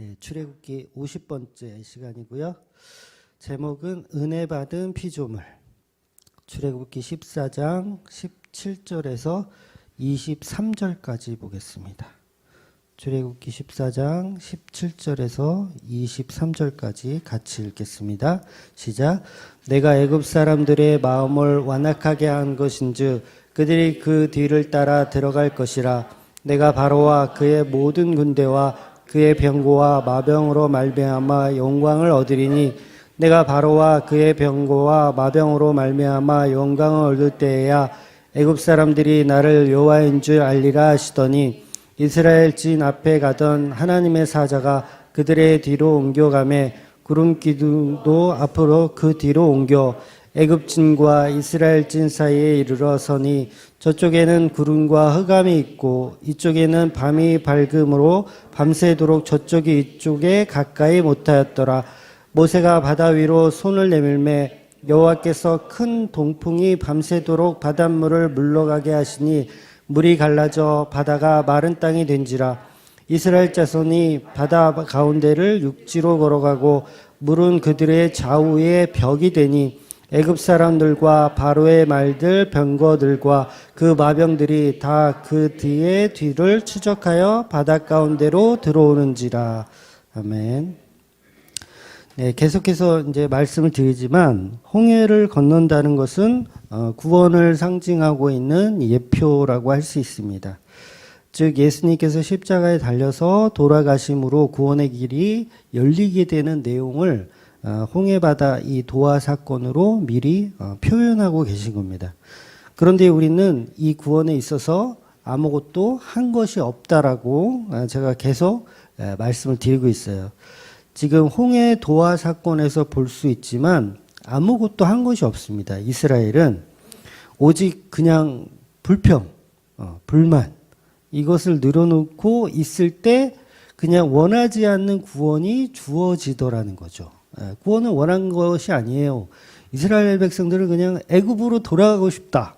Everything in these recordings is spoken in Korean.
네, 출애굽기 50번째 시간이고요. 제목은 은혜 받은 피조물. 출애굽기 14장 17절에서 23절까지 보겠습니다. 출애굽기 14장 17절에서 23절까지 같이 읽겠습니다. 시작. 내가 애굽 사람들의 마음을 완악하게 한 것인즉 그들이 그 뒤를 따라 들어갈 것이라. 내가 바로와 그의 모든 군대와 그의 병거와 마병으로 말미암아 영광을 얻으리니 내가 바로와 그의 병거와 마병으로 말미암아 영광을 얻을 때에야 애굽 사람들이 나를 여호와인 줄 알리라 하시더니 이스라엘 진 앞에 가던 하나님의 사자가 그들의 뒤로 옮겨가매 구름 기둥도 앞으로 그 뒤로 옮겨 애굽 진과 이스라엘 진 사이에 이르러 서니 저쪽에는 구름과 흑암이 있고 이쪽에는 밤이 밝음으로 밤새도록 저쪽이 이쪽에 가까이 못하였더라. 모세가 바다 위로 손을 내밀매 여호와께서 큰 동풍이 밤새도록 바닷물을 물러가게 하시니 물이 갈라져 바다가 마른 땅이 된지라. 이스라엘 자손이 바다 가운데를 육지로 걸어가고 물은 그들의 좌우에 벽이 되니 애굽 사람들과 바로의 말들 병거들과 그 마병들이 다 그 뒤에 뒤를 추적하여 바다 가운데로 들어오는지라. 아멘. 네, 계속해서 이제 말씀을 드리지만 홍해를 건넌다는 것은 구원을 상징하고 있는 예표라고 할 수 있습니다. 즉 예수님께서 십자가에 달려서 돌아가심으로 구원의 길이 열리게 되는 내용을 홍해바다 이 도하 사건으로 미리 표현하고 계신 겁니다. 그런데 우리는 이 구원에 있어서 아무것도 한 것이 없다라고 제가 계속 말씀을 드리고 있어요. 지금 홍해 도하 사건에서 볼 수 있지만 아무것도 한 것이 없습니다. 이스라엘은 오직 그냥 불평, 불만 이것을 늘어놓고 있을 때 그냥 원하지 않는 구원이 주어지더라는 거죠. 구원을 원한 것이 아니에요. 이스라엘 백성들은 그냥 애굽으로 돌아가고 싶다.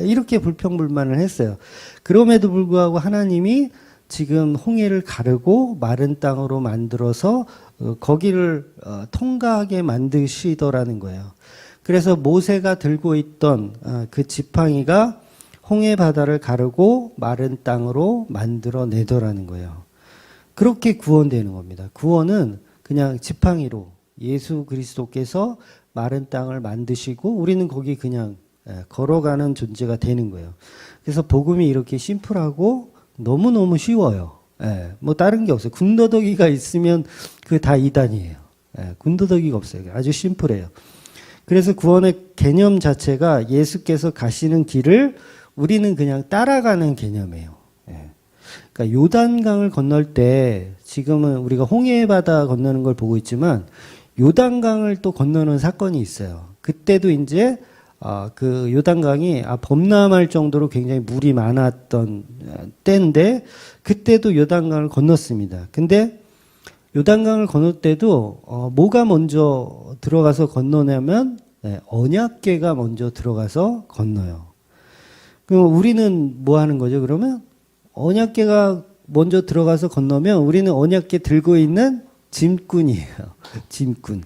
이렇게 불평불만을 했어요. 그럼에도 불구하고 하나님이 지금 홍해를 가르고 마른 땅으로 만들어서 거기를 통과하게 만드시더라는 거예요. 그래서 모세가 들고 있던 그 지팡이가 홍해 바다를 가르고 마른 땅으로 만들어내더라는 거예요. 그렇게 구원되는 겁니다. 구원은 그냥 지팡이로 예수 그리스도께서 마른 땅을 만드시고 우리는 거기 그냥 걸어가는 존재가 되는 거예요. 그래서 복음이 이렇게 심플하고 너무너무 쉬워요. 뭐 다른 게 없어요. 군더더기가 있으면 그 다 이단이에요. 군더더기가 없어요. 아주 심플해요. 그래서 구원의 개념 자체가 예수께서 가시는 길을 우리는 그냥 따라가는 개념이에요. 그러니까 요단강을 건널 때 지금은 우리가 홍해바다 건너는 걸 보고 있지만 요단강을 또 건너는 사건이 있어요. 그때도 이제 그 요단강이 범람할 정도로 굉장히 물이 많았던 때인데 그때도 요단강을 건넜습니다. 근데 요단강을 건널 때도 뭐가 먼저 들어가서 건너냐면 언약궤가 먼저 들어가서 건너요. 그럼 우리는 뭐 하는 거죠? 그러면 언약궤가 먼저 들어가서 건너면 우리는 언약궤 들고 있는 짐꾼이에요. 짐꾼.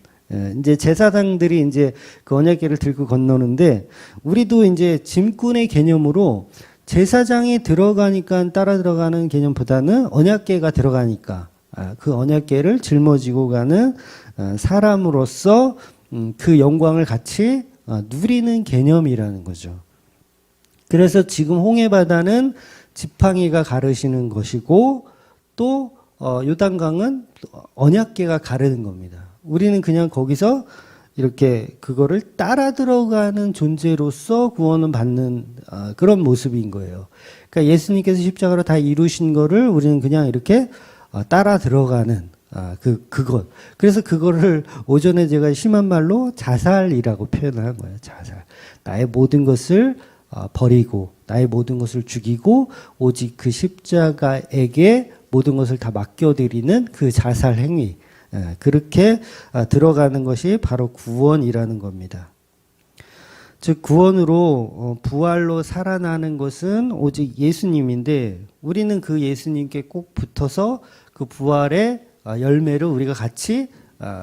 이제 제사장들이 이제 그 언약궤를 들고 건너는데 우리도 이제 짐꾼의 개념으로 제사장이 들어가니까 따라 들어가는 개념보다는 언약궤가 들어가니까 그 언약궤를 짊어지고 가는 사람으로서 그 영광을 같이 누리는 개념이라는 거죠. 그래서 지금 홍해바다는 지팡이가 가르시는 것이고 또 요단강은 언약궤가 가르는 겁니다. 우리는 그냥 거기서 이렇게 그거를 따라 들어가는 존재로서 구원을 받는 그런 모습인 거예요. 그러니까 예수님께서 십자가로 다 이루신 거를 우리는 그냥 이렇게 따라 들어가는 그것. 그래서 그거를 오전에 제가 심한 말로 자살이라고 표현을 한 거예요. 자살. 나의 모든 것을 버리고 나의 모든 것을 죽이고 오직 그 십자가에게 모든 것을 다 맡겨드리는 그 자살 행위. 그렇게 들어가는 것이 바로 구원이라는 겁니다. 즉 구원으로 부활로 살아나는 것은 오직 예수님인데 우리는 그 예수님께 꼭 붙어서 그 부활의 열매를 우리가 같이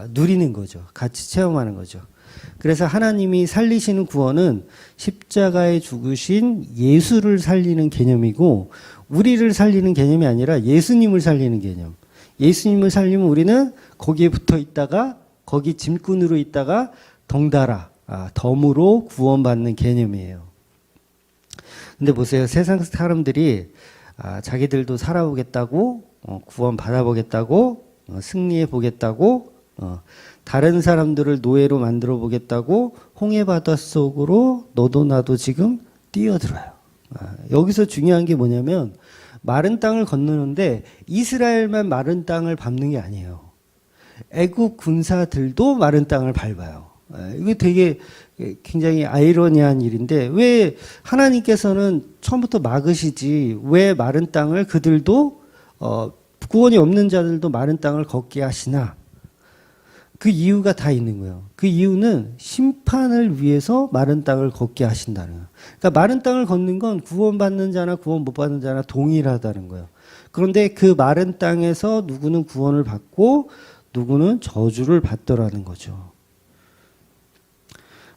누리는 거죠. 같이 체험하는 거죠. 그래서 하나님이 살리시는 구원은 십자가에 죽으신 예수를 살리는 개념이고 우리를 살리는 개념이 아니라 예수님을 살리는 개념. 예수님을 살리면 우리는 거기에 붙어 있다가 거기 짐꾼으로 있다가 덩달아 덤으로 구원받는 개념이에요. 근데 보세요. 세상 사람들이 자기들도 살아보겠다고 구원 받아보겠다고 승리해 보겠다고 다른 사람들을 노예로 만들어 보겠다고 홍해 바다 속으로 너도 나도 지금 뛰어들어요. 여기서 중요한 게 뭐냐면 마른 땅을 건너는데 이스라엘만 마른 땅을 밟는 게 아니에요. 애국 군사들도 마른 땅을 밟아요. 이게 되게 굉장히 아이러니한 일인데 왜 하나님께서는 처음부터 막으시지 왜 마른 땅을 그들도 구원이 없는 자들도 마른 땅을 걷게 하시나? 그 이유가 다 있는 거예요. 그 이유는 심판을 위해서 마른 땅을 걷게 하신다는 거예요. 그러니까 마른 땅을 걷는 건 구원받는 자나 구원 못 받는 자나 동일하다는 거예요. 그런데 그 마른 땅에서 누구는 구원을 받고 누구는 저주를 받더라는 거죠.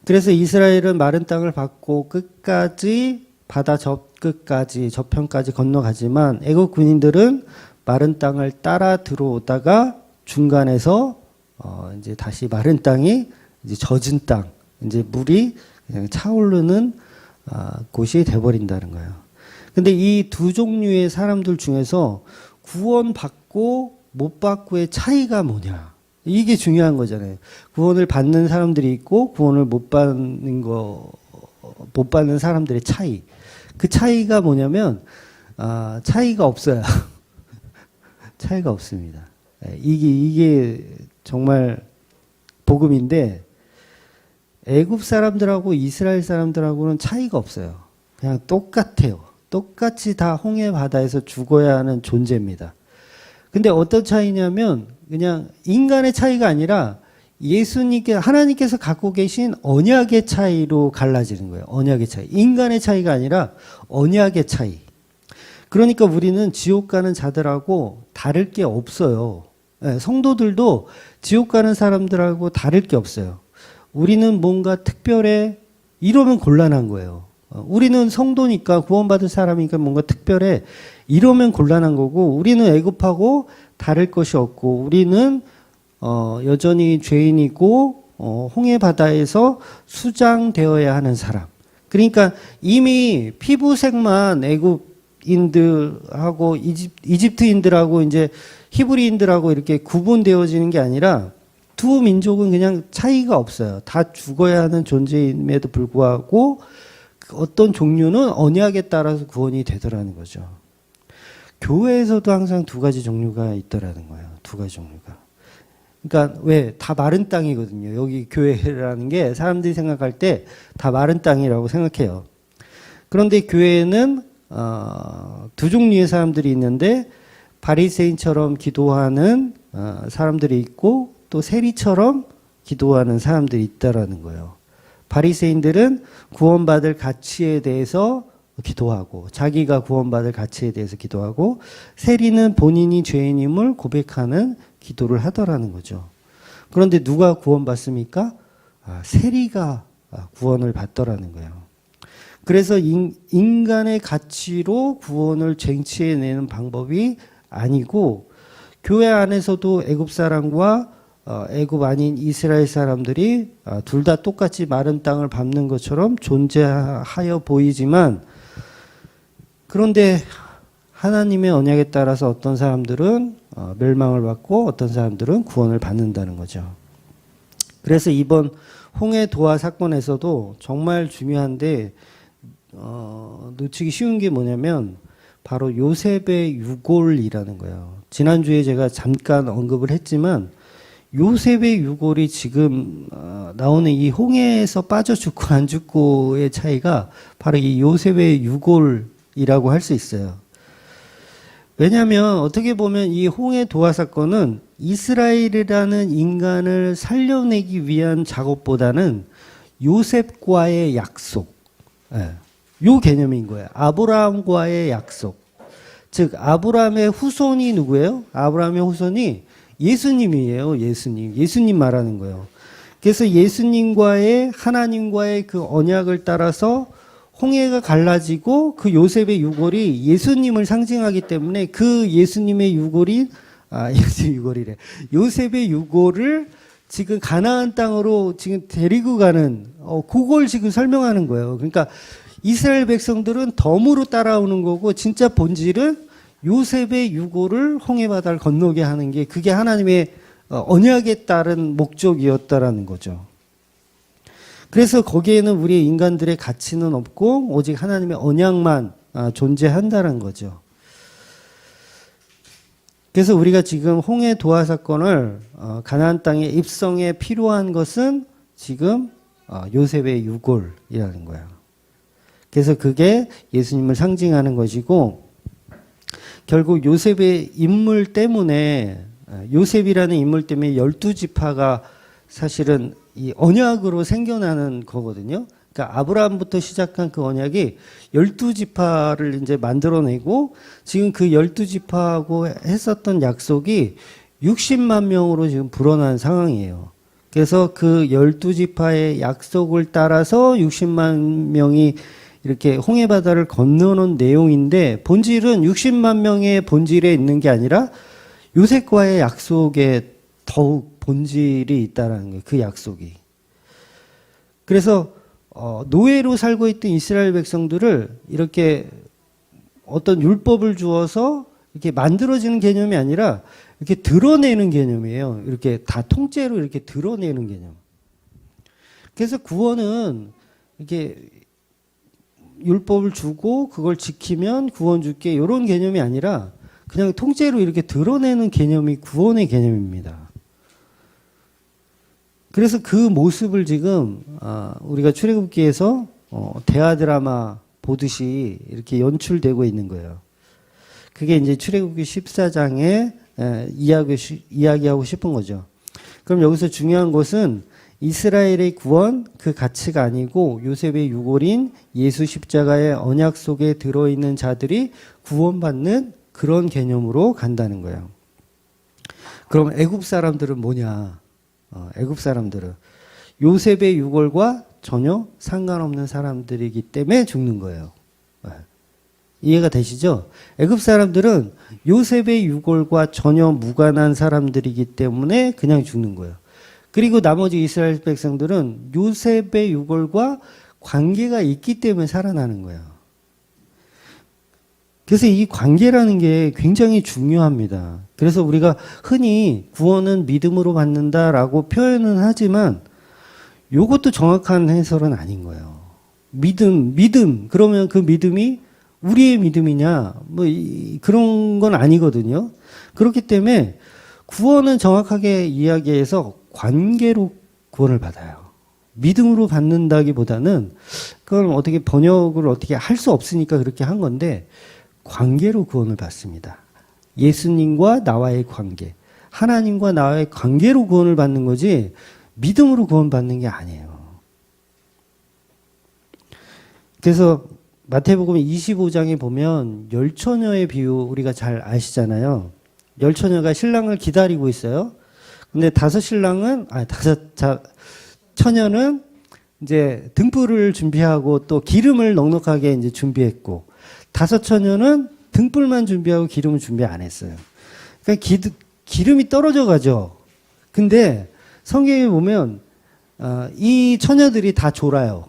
그래서 이스라엘은 마른 땅을 받고 끝까지 바다 끝까지 저편까지 건너가지만 애국 군인들은 마른 땅을 따라 들어오다가 중간에서 이제 다시 마른 땅이 이제 젖은 땅, 이제 물이 그냥 차오르는 곳이 돼버린다는 거예요. 근데 이 두 종류의 사람들 중에서 구원받고 못 받고의 차이가 뭐냐? 이게 중요한 거잖아요. 구원을 받는 사람들이 있고 구원을 못 받는 사람들의 차이. 그 차이가 뭐냐면 차이가 없어요. 차이가 없습니다. 이게 정말 복음인데 애굽 사람들하고 이스라엘 사람들하고는 차이가 없어요. 그냥 똑같아요. 똑같이 다 홍해 바다에서 죽어야 하는 존재입니다. 근데 어떤 차이냐면 그냥 인간의 차이가 아니라 하나님께서 갖고 계신 언약의 차이로 갈라지는 거예요. 언약의 차이. 인간의 차이가 아니라 언약의 차이. 그러니까 우리는 지옥 가는 자들하고 다를 게 없어요. 성도들도 지옥 가는 사람들하고 다를 게 없어요. 우리는 뭔가 특별해 이러면 곤란한 거예요. 우리는 성도니까 구원받을 사람이니까 뭔가 특별해 이러면 곤란한 거고 우리는 애굽하고 다를 것이 없고 우리는 여전히 죄인이고 홍해 바다에서 수장되어야 하는 사람. 그러니까 이미 피부색만 애굽인들하고 이집트인들하고 이제 히브리인들하고 이렇게 구분되어지는 게 아니라 두 민족은 그냥 차이가 없어요. 다 죽어야 하는 존재임에도 불구하고 어떤 종류는 언약에 따라서 구원이 되더라는 거죠. 교회에서도 항상 두 가지 종류가 있더라는 거예요. 두 가지 종류가. 그러니까 왜? 다 마른 땅이거든요. 여기 교회라는 게 사람들이 생각할 때 다 마른 땅이라고 생각해요. 그런데 교회에는 두 종류의 사람들이 있는데 바리새인처럼 기도하는 사람들이 있고 또 세리처럼 기도하는 사람들이 있다라는 거예요. 바리새인들은 구원받을 가치에 대해서 기도하고 자기가 구원받을 가치에 대해서 기도하고 세리는 본인이 죄인임을 고백하는 기도를 하더라는 거죠. 그런데 누가 구원받습니까? 세리가 구원을 받더라는 거예요. 그래서 인간의 가치로 구원을 쟁취해내는 방법이 아니고 교회 안에서도 애굽 사람과 애굽 아닌 이스라엘 사람들이 둘 다 똑같이 마른 땅을 밟는 것처럼 존재하여 보이지만 그런데 하나님의 언약에 따라서 어떤 사람들은 멸망을 받고 어떤 사람들은 구원을 받는다는 거죠. 그래서 이번 홍해 도화 사건에서도 정말 중요한데 놓치기 쉬운 게 뭐냐면 바로 요셉의 유골이라는 거예요. 지난주에 제가 잠깐 언급을 했지만 요셉의 유골이 지금 나오는 이 홍해에서 빠져 죽고 안 죽고의 차이가 바로 이 요셉의 유골이라고 할 수 있어요. 왜냐하면 어떻게 보면 이 홍해 도화 사건은 이스라엘이라는 인간을 살려내기 위한 작업보다는 요셉과의 약속, 요 개념인 거예요. 아브라함과의 약속. 즉 아브라함의 후손이 누구예요? 아브라함의 후손이 예수님이에요. 예수님 말하는 거예요. 그래서 예수님과의 하나님과의 그 언약을 따라서 홍해가 갈라지고 그 요셉의 유골이 예수님을 상징하기 때문에 그 예수님의 유골이 유골이래. 요셉의 유골을 지금 가나안 땅으로 지금 데리고 가는 그걸 지금 설명하는 거예요. 그러니까 이스라엘 백성들은 덤으로 따라오는 거고 진짜 본질은 요셉의 유골을 홍해 바다를 건너게 하는 게 그게 하나님의 언약에 따른 목적이었다라는 거죠. 그래서 거기에는 우리 인간들의 가치는 없고 오직 하나님의 언약만 존재한다는 거죠. 그래서 우리가 지금 홍해 도하 사건을 가나안 땅에 입성에 필요한 것은 지금 요셉의 유골이라는 거예요. 그래서 그게 예수님을 상징하는 것이고 결국 요셉의 인물 때문에 요셉이라는 인물 때문에 12지파가 사실은 이 언약으로 생겨나는 거거든요. 그러니까 아브라함부터 시작한 그 언약이 12지파를 이제 만들어내고 지금 그 12지파하고 했었던 약속이 60만 명으로 지금 불어난 상황이에요. 그래서 그 12지파의 약속을 따라서 60만 명이 이렇게 홍해바다를 건너는 내용인데 본질은 60만 명의 본질에 있는 게 아니라 요셉과의 약속에 더욱 본질이 있다는 거예요. 그 약속이. 그래서 노예로 살고 있던 이스라엘 백성들을 이렇게 어떤 율법을 주어서 이렇게 만들어지는 개념이 아니라 이렇게 드러내는 개념이에요. 이렇게 다 통째로 이렇게 드러내는 개념. 그래서 구원은 이렇게 율법을 주고 그걸 지키면 구원 줄게 이런 개념이 아니라 그냥 통째로 이렇게 드러내는 개념이 구원의 개념입니다. 그래서 그 모습을 지금 우리가 출애굽기에서 대하 드라마 보듯이 이렇게 연출되고 있는 거예요. 그게 이제 출애굽기 14장에 이야기하고 싶은 거죠. 그럼 여기서 중요한 것은 이스라엘의 구원 그 가치가 아니고 요셉의 유골인 예수 십자가의 언약 속에 들어있는 자들이 구원받는 그런 개념으로 간다는 거예요. 그럼 애굽 사람들은 뭐냐? 애굽 사람들은 요셉의 유골과 전혀 상관없는 사람들이기 때문에 죽는 거예요. 이해가 되시죠? 애굽 사람들은 요셉의 유골과 전혀 무관한 사람들이기 때문에 그냥 죽는 거예요. 그리고 나머지 이스라엘 백성들은 요셉의 유골과 관계가 있기 때문에 살아나는 거예요. 그래서 이 관계라는 게 굉장히 중요합니다. 그래서 우리가 흔히 구원은 믿음으로 받는다라고 표현은 하지만 이것도 정확한 해설은 아닌 거예요. 믿음. 그러면 그 믿음이 우리의 믿음이냐? 그런 건 아니거든요. 그렇기 때문에 구원은 정확하게 이야기해서 관계로 구원을 받아요. 믿음으로 받는다기보다는 그건 어떻게 번역을 어떻게 할 수 없으니까 그렇게 한 건데 관계로 구원을 받습니다. 예수님과 나와의 관계, 하나님과 나와의 관계로 구원을 받는 거지 믿음으로 구원받는 게 아니에요. 그래서 마태복음 25장에 보면 열처녀의 비유 우리가 잘 아시잖아요. 열처녀가 신랑을 기다리고 있어요. 근데 처녀는 이제 등불을 준비하고 또 기름을 넉넉하게 이제 준비했고 5 처녀는 등불만 준비하고 기름을 준비 안 했어요. 그러니까 기름이 떨어져 가죠. 근데 성경에 보면 이 처녀들이 다 졸아요.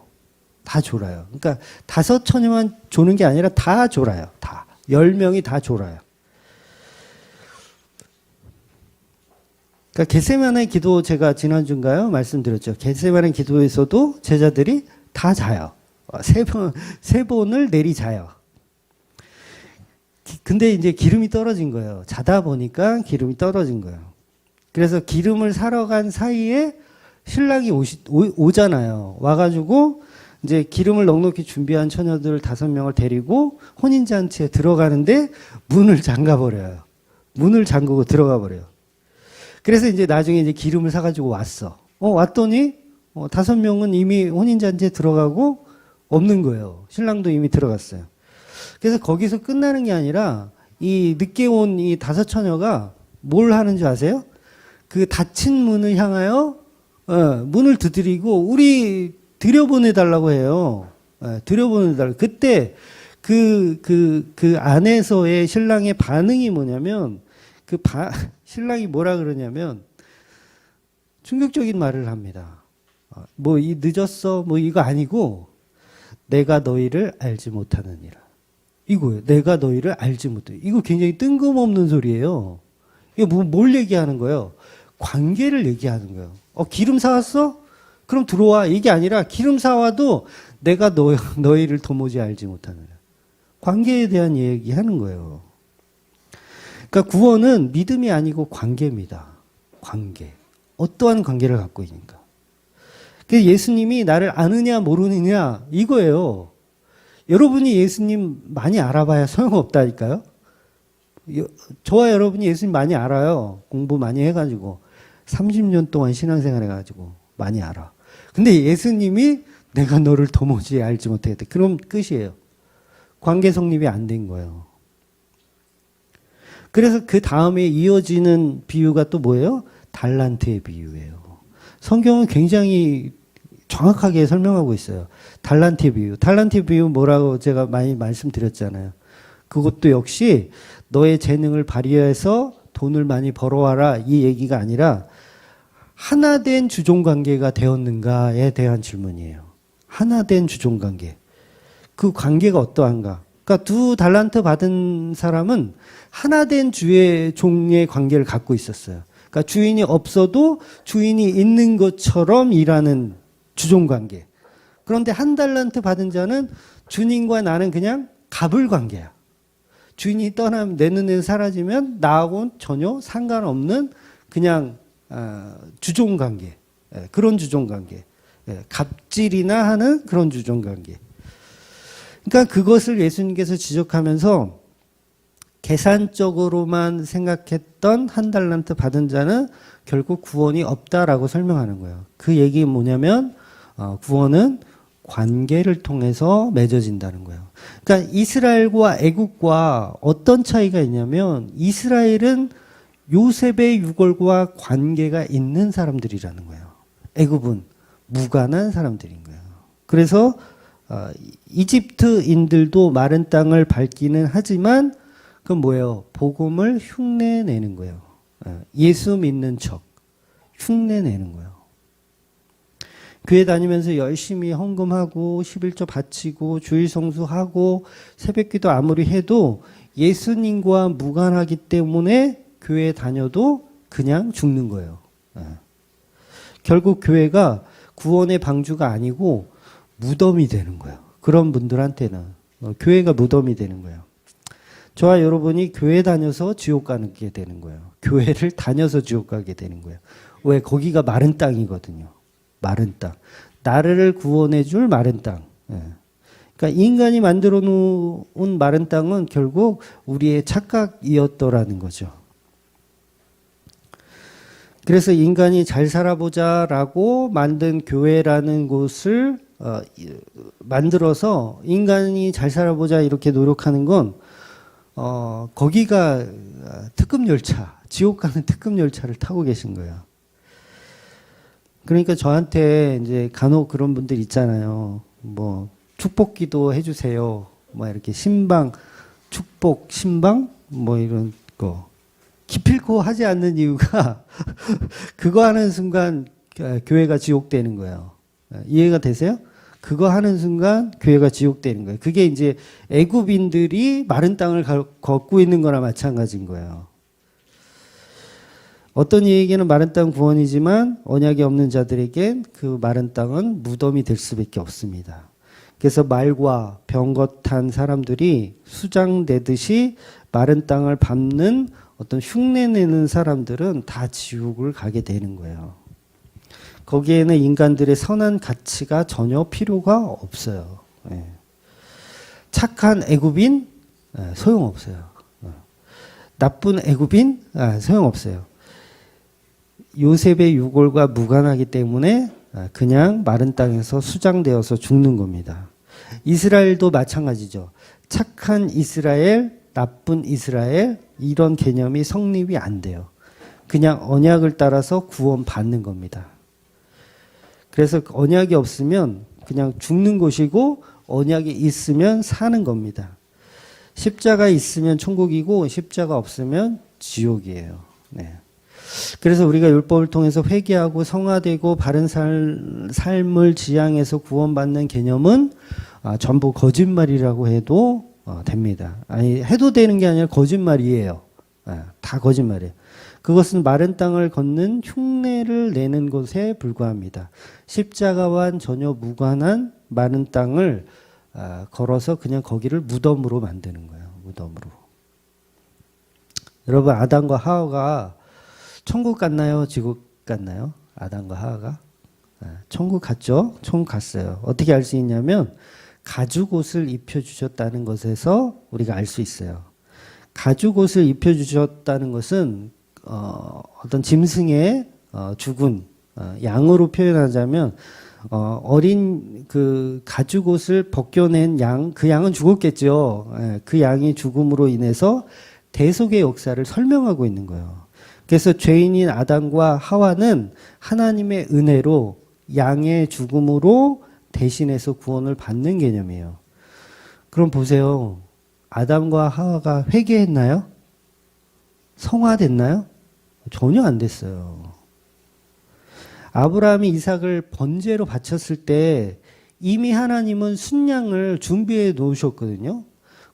다 졸아요. 그러니까 5 처녀만 조는 게 아니라 다 졸아요. 다 10명이 다 졸아요. 그러니까 겟세마네 기도 제가 지난주인가요? 말씀드렸죠. 겟세마네 기도에서도 제자들이 다 자요. 세 번을 내리 자요. 근데 이제 기름이 떨어진 거예요. 자다 보니까 기름이 떨어진 거예요. 그래서 기름을 사러 간 사이에 신랑이 오잖아요. 와가지고 이제 기름을 넉넉히 준비한 처녀들 5명을 데리고 혼인잔치에 들어가는데 문을 잠가버려요. 문을 잠그고 들어가 버려요. 그래서 이제 나중에 이제 기름을 사가지고 왔어. 왔더니 5명은 이미 혼인잔치에 들어가고 없는 거예요. 신랑도 이미 들어갔어요. 그래서 거기서 끝나는 게 아니라 이 늦게 온 이 5 처녀가 뭘 하는 줄 아세요? 그 닫힌 문을 향하여 문을 두드리고 우리 들여보내달라고 해요. 들여보내달라고. 그때 그 안에서의 신랑의 반응이 뭐냐면 신랑이 뭐라 그러냐면 충격적인 말을 합니다. 뭐 늦었어 뭐 이거 아니고 내가 너희를 알지 못하느니라. 이거예요. 내가 너희를 알지 못해. 이거 굉장히 뜬금없는 소리예요. 이거 뭘 얘기하는 거예요? 관계를 얘기하는 거예요. 기름 사왔어? 그럼 들어와. 이게 아니라 기름 사와도 내가 너희를 도무지 알지 못하느라. 관계에 대한 얘기하는 거예요. 그러니까 구원은 믿음이 아니고 관계입니다. 관계. 어떠한 관계를 갖고 있는가. 그래서 예수님이 나를 아느냐 모르느냐 이거예요. 여러분이 예수님 많이 알아봐야 소용없다니까요. 저와 여러분이 예수님 많이 알아요. 공부 많이 해가지고 30년 동안 신앙생활 해가지고 많이 알아. 근데 예수님이 내가 너를 도무지 알지 못하겠다. 그럼 끝이에요. 관계 성립이 안 된 거예요. 그래서 그 다음에 이어지는 비유가 또 뭐예요? 달란트의 비유예요. 성경은 굉장히 정확하게 설명하고 있어요. 달란트의 비유. 달란트의 비유 뭐라고 제가 많이 말씀드렸잖아요. 그것도 역시 너의 재능을 발휘해서 돈을 많이 벌어와라 이 얘기가 아니라 하나된 주종관계가 되었는가에 대한 질문이에요. 하나된 주종관계. 그 관계가 어떠한가. 그러니까 2달란트 받은 사람은 하나된 주의 종의 관계를 갖고 있었어요. 그러니까 주인이 없어도 주인이 있는 것처럼 일하는 주종관계. 그런데 1달란트 받은 자는 주님과 나는 그냥 갑을 관계야. 주인이 떠나면 내 눈에 사라지면 나하고는 전혀 상관없는 그냥 주종관계. 그런 주종관계. 갑질이나 하는 그런 주종관계. 그러니까 그것을 예수님께서 지적하면서 계산적으로만 생각했던 1달란트 받은 자는 결국 구원이 없다라고 설명하는 거예요. 그 얘기는 뭐냐면 구원은 관계를 통해서 맺어진다는 거예요. 그러니까 이스라엘과 애국과 어떤 차이가 있냐면 이스라엘은 요셉의 유골과 관계가 있는 사람들이라는 거예요. 애국은 무관한 사람들인 거예요. 그래서 이집트인들도 마른 땅을 밟기는 하지만 그건 뭐예요? 복음을 흉내내는 거예요. 예수 믿는 척 흉내내는 거예요. 교회 다니면서 열심히 헌금하고 11조 바치고 주일 성수하고 새벽기도 아무리 해도 예수님과 무관하기 때문에 교회 다녀도 그냥 죽는 거예요. 결국 교회가 구원의 방주가 아니고 무덤이 되는 거예요. 그런 분들한테는 교회가 무덤이 되는 거예요. 저와 여러분이 교회 다녀서 지옥 가게 되는 거예요. 교회를 다녀서 지옥 가게 되는 거예요. 왜? 거기가 마른 땅이거든요. 마른 땅. 나를 구원해 줄 마른 땅. 그러니까 인간이 만들어 놓은 마른 땅은 결국 우리의 착각이었더라는 거죠. 그래서 인간이 잘 살아보자라고 만든 교회라는 곳을 만들어서 인간이 잘 살아보자 이렇게 노력하는 건 거기가 특급 열차, 지옥 가는 특급 열차를 타고 계신 거예요. 그러니까 저한테 이제 간혹 그런 분들 있잖아요. 뭐 축복기도 해주세요. 뭐 이렇게 신방, 축복, 신방 뭐 이런 거 기필코 하지 않는 이유가 그거 하는 순간 교회가 지옥되는 거예요. 이해가 되세요? 그거 하는 순간 교회가 지옥되는 거예요. 그게 이제 애굽인들이 마른 땅을 걷고 있는 거나 마찬가지인 거예요. 어떤 이에게는 마른 땅 구원이지만 언약이 없는 자들에겐 그 마른 땅은 무덤이 될 수밖에 없습니다. 그래서 말과 병거탄 사람들이 수장되듯이 마른 땅을 밟는 어떤 흉내내는 사람들은 다 지옥을 가게 되는 거예요. 거기에는 인간들의 선한 가치가 전혀 필요가 없어요. 착한 애굽인 소용없어요. 나쁜 애굽인 소용없어요. 요셉의 유골과 무관하기 때문에 그냥 마른 땅에서 수장되어서 죽는 겁니다. 이스라엘도 마찬가지죠. 착한 이스라엘, 나쁜 이스라엘 이런 개념이 성립이 안 돼요. 그냥 언약을 따라서 구원받는 겁니다. 그래서 언약이 없으면 그냥 죽는 곳이고 언약이 있으면 사는 겁니다. 십자가 있으면 천국이고 십자가 없으면 지옥이에요. 네. 그래서 우리가 율법을 통해서 회개하고 성화되고 바른 삶을 지향해서 구원받는 개념은 전부 거짓말이라고 해도 됩니다. 아니 해도 되는 게 아니라 거짓말이에요. 다 거짓말이에요. 그것은 마른 땅을 걷는 흉내를 내는 것에 불과합니다. 십자가와 전혀 무관한 마른 땅을 걸어서 그냥 거기를 무덤으로 만드는 거예요. 무덤으로. 여러분 아담과 하와가 천국 갔나요? 지옥 갔나요? 아담과 하와가? 천국 갔죠? 천국 갔어요. 어떻게 알 수 있냐면 가죽옷을 입혀주셨다는 것에서 우리가 알 수 있어요. 가죽옷을 입혀주셨다는 것은 어떤 짐승의 죽은 양으로 표현하자면 어린 그 가죽옷을 벗겨낸 양, 그 양은 죽었겠죠. 그 양이 죽음으로 인해서 대속의 역사를 설명하고 있는 거예요. 그래서 죄인인 아담과 하와는 하나님의 은혜로 양의 죽음으로 대신해서 구원을 받는 개념이에요. 그럼 보세요. 아담과 하와가 회개했나요? 성화됐나요? 전혀 안 됐어요. 아브라함이 이삭을 번제로 바쳤을 때 이미 하나님은 순양을 준비해 놓으셨거든요.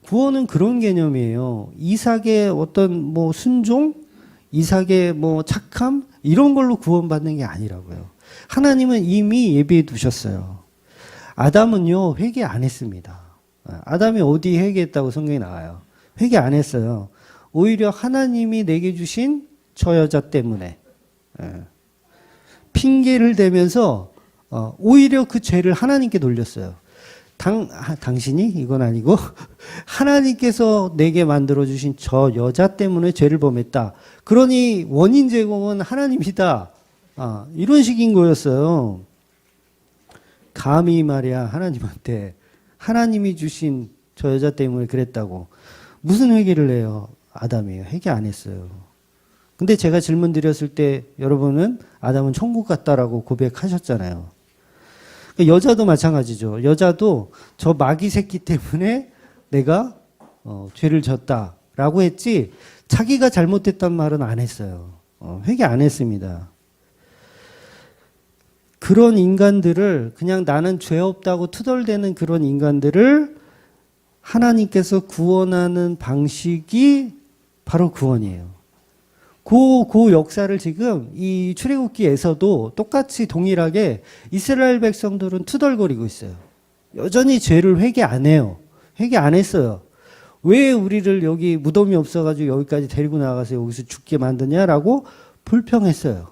구원은 그런 개념이에요. 이삭의 어떤 뭐 순종, 이삭의 뭐 착함 이런 걸로 구원받는 게 아니라고요. 하나님은 이미 예비해 두셨어요. 아담은요 회개 안 했습니다. 아담이 어디 회개했다고 성경에 나와요. 회개 안 했어요. 오히려 하나님이 내게 주신 저 여자 때문에 핑계를 대면서 오히려 그 죄를 하나님께 돌렸어요. 당신이 이건 아니고 하나님께서 내게 만들어주신 저 여자 때문에 죄를 범했다. 그러니 원인 제공은 하나님이다. 이런 식인 거였어요. 감히 말이야 하나님한테 하나님이 주신 저 여자 때문에 그랬다고. 무슨 회개를 해요? 아담이에요. 회개 안 했어요. 근데 제가 질문 드렸을 때 여러분은 아담은 천국 갔다라고 고백하셨잖아요. 여자도 마찬가지죠. 여자도 저 마귀 새끼 때문에 내가 죄를 졌다라고 했지 자기가 잘못했단 말은 안 했어요. 회개 안 했습니다. 그런 인간들을 그냥 나는 죄 없다고 투덜대는 그런 인간들을 하나님께서 구원하는 방식이 바로 구원이에요. 그 역사를 지금 이 출애굽기에서도 똑같이 동일하게 이스라엘 백성들은 투덜거리고 있어요. 여전히 죄를 회개 안 해요. 회개 안 했어요. 왜 우리를 여기 무덤이 없어가지고 여기까지 데리고 나가서 여기서 죽게 만드냐라고 불평했어요.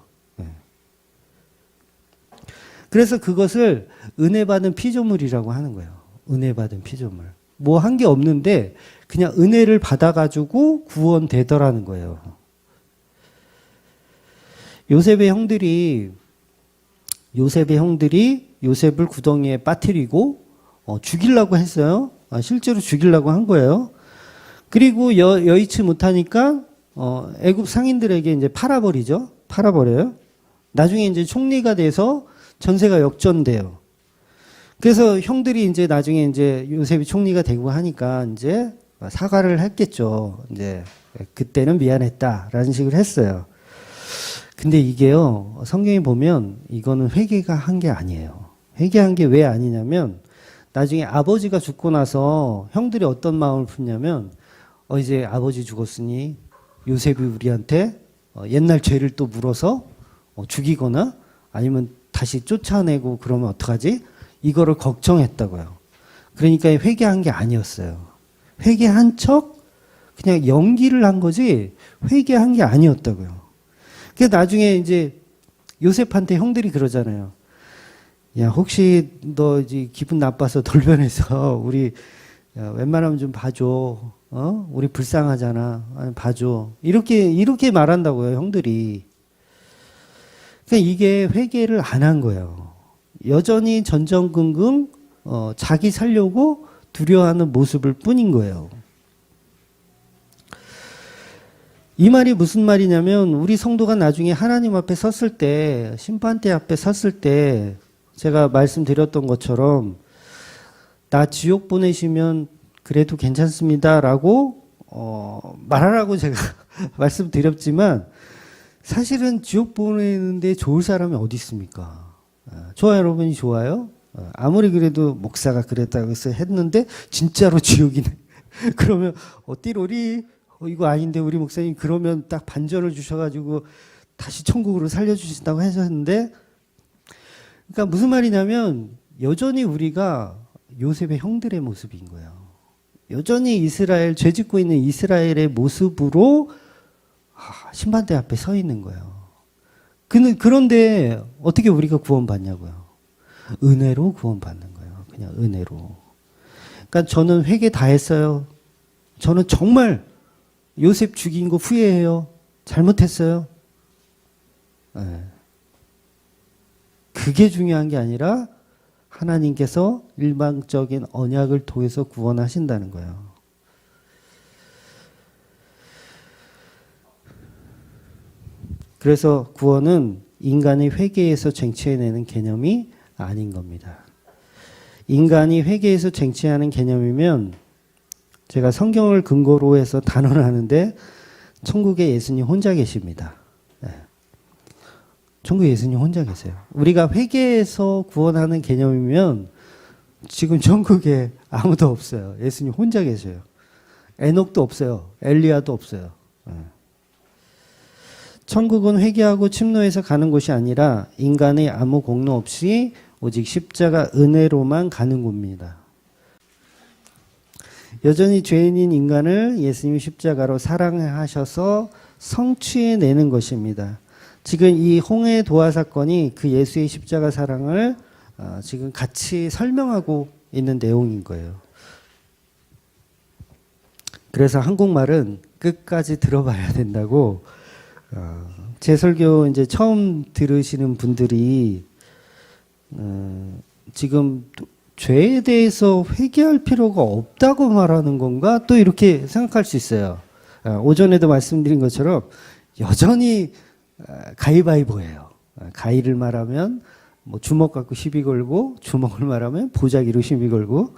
그래서 그것을 은혜 받은 피조물이라고 하는 거예요. 은혜 받은 피조물. 뭐 한 게 없는데 그냥 은혜를 받아가지고 구원되더라는 거예요. 요셉의 형들이 요셉을 구덩이에 빠뜨리고 죽이려고 했어요. 실제로 죽이려고 한 거예요. 그리고 여의치 못하니까 애굽 상인들에게 이제 팔아버려요. 나중에 이제 총리가 돼서 전세가 역전돼요. 그래서 형들이 이제 나중에 이제 요셉이 총리가 되고 하니까 이제 사과를 했겠죠. 이제 그때는 미안했다라는 식으로 했어요. 근데 이게요, 성경에 보면 이거는 회개가 한 게 아니에요. 회개한 게 왜 아니냐면 나중에 아버지가 죽고 나서 형들이 어떤 마음을 품냐면 이제 아버지 죽었으니 요셉이 우리한테 옛날 죄를 또 물어서 죽이거나 아니면 다시 쫓아내고 그러면 어떡하지? 이거를 걱정했다고요. 그러니까 회개한 게 아니었어요. 회개한 척 그냥 연기를 한 거지 회개한 게 아니었다고요. 그래서 나중에 이제 요셉한테 형들이 그러잖아요. 야, 혹시 너 이제 기분 나빠서 돌변해서 우리 웬만하면 좀 봐줘. 우리 불쌍하잖아. 봐줘. 이렇게 말한다고요, 형들이. 그러니까 이게 회개를 안 한 거예요. 여전히 전전긍긍 자기 살려고 두려워하는 모습일 뿐인 거예요. 이 말이 무슨 말이냐면 우리 성도가 나중에 하나님 앞에 섰을 때, 심판대 앞에 섰을 때 제가 말씀드렸던 것처럼 나 지옥 보내시면 그래도 괜찮습니다라고 말하라고 제가 말씀드렸지만 사실은 지옥 보내는데 좋을 사람이 어디 있습니까? 저와 여러분이 좋아요? 아무리 그래도 목사가 그랬다고 해서 했는데 진짜로 지옥이네. 그러면 띠로리 이거 아닌데 우리 목사님 그러면 딱 반전을 주셔가지고 다시 천국으로 살려주신다고 하셨는데, 그러니까 무슨 말이냐면 여전히 우리가 요셉의 형들의 모습인 거예요. 여전히 이스라엘, 죄 짓고 있는 이스라엘의 모습으로 심판대 앞에 서 있는 거예요. 그런데 어떻게 우리가 구원받냐고요. 은혜로 구원받는 거예요. 그냥 은혜로. 그러니까 저는 회개 다 했어요. 저는 정말 요셉 죽인 거 후회해요. 잘못했어요. 네. 그게 중요한 게 아니라 하나님께서 일방적인 언약을 통해서 구원하신다는 거예요. 그래서 구원은 인간의 회개에서 쟁취해내는 개념이 아닌 겁니다. 인간이 회개에서 쟁취하는 개념이면 제가 성경을 근거로 해서 단언을 하는데 천국에 예수님 혼자 계십니다. 네. 천국에 예수님 혼자 계세요. 우리가 회개해서 구원하는 개념이면 지금 천국에 아무도 없어요. 예수님 혼자 계셔요. 에녹도 없어요. 엘리야도 없어요. 네. 천국은 회개하고 침노해서 가는 곳이 아니라 인간의 아무 공로 없이 오직 십자가 은혜로만 가는 곳입니다. 여전히 죄인인 인간을 예수님이 십자가로 사랑하셔서 성취해내는 것입니다. 지금 이 홍해 도화 사건이 그 예수의 십자가 사랑을 지금 같이 설명하고 있는 내용인 거예요. 그래서 한국말은 끝까지 들어봐야 된다고. 제 설교 이제 처음 들으시는 분들이 지금 죄에 대해서 회개할 필요가 없다고 말하는 건가? 또 이렇게 생각할 수 있어요. 오전에도 말씀드린 것처럼 여전히 가위바위보예요. 가위를 말하면 뭐 주먹 갖고 시비 걸고, 주먹을 말하면 보자기로 시비 걸고.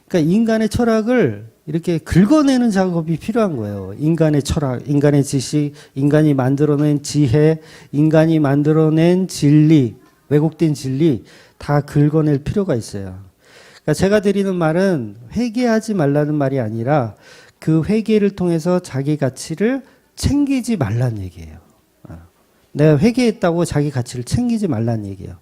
그러니까 인간의 철학을 이렇게 긁어내는 작업이 필요한 거예요. 인간의 철학, 인간의 지식, 인간이 만들어낸 지혜, 인간이 만들어낸 진리, 왜곡된 진리 다 긁어낼 필요가 있어요. 그러니까 제가 드리는 말은 회개하지 말라는 말이 아니라 그 회개를 통해서 자기 가치를 챙기지 말라는 얘기예요. 내가 회개했다고 자기 가치를 챙기지 말라는 얘기예요.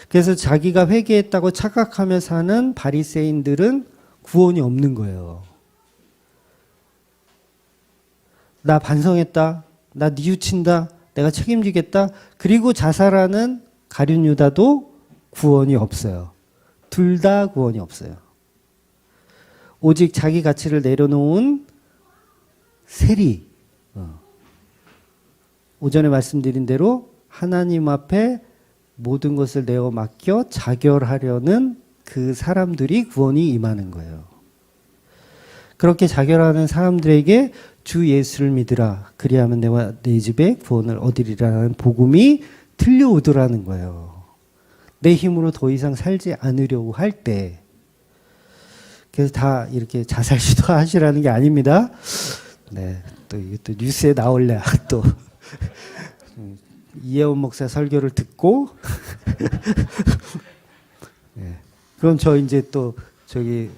그래서 자기가 회개했다고 착각하며 사는 바리새인들은 구원이 없는 거예요. 나 반성했다. 나 뉘우친다. 내가 책임지겠다. 그리고 자살하는 가룟 유다도 구원이 없어요. 둘 다 구원이 없어요. 오직 자기 가치를 내려놓은 세리. 오전에 말씀드린 대로 하나님 앞에 모든 것을 내어 맡겨 자결하려는 그 사람들이 구원이 임하는 거예요. 그렇게 자결하는 사람들에게 주 예수를 믿으라. 그리하면 내와 내 집에 구원을 얻으리라는 복음이 들려오더라는 거예요. 내 힘으로 더 이상 살지 않으려고 할 때. 그래서 다 이렇게 자살 시도하시라는 게 아닙니다. 네, 또 이것도 뉴스에 나올래. 또 이혜원 목사 설교를 듣고. 네. 그럼 저 이제 또 저기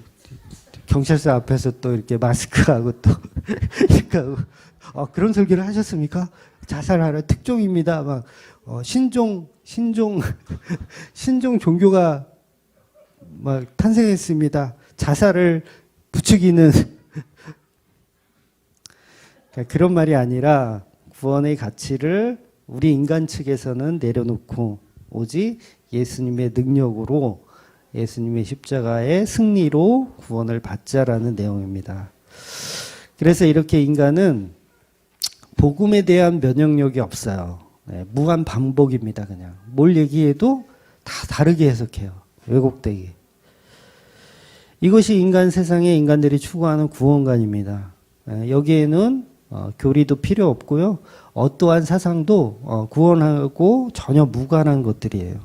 경찰서 앞에서 또 이렇게 마스크하고 또 이렇게 하고 그런 설교를 하셨습니까? 자살하라 특종입니다. 막 신종 종교가 막 탄생했습니다. 자살을 부추기는 그런 말이 아니라 구원의 가치를 우리 인간 측에서는 내려놓고 오직 예수님의 능력으로 예수님의 십자가의 승리로 구원을 받자라는 내용입니다. 그래서 이렇게 인간은 복음에 대한 면역력이 없어요. 네, 무한 반복입니다. 그냥 뭘 얘기해도 다 다르게 해석해요. 왜곡되게. 이것이 인간 세상에 인간들이 추구하는 구원관입니다. 여기에는 교리도 필요 없고요. 어떠한 사상도 구원하고 전혀 무관한 것들이에요.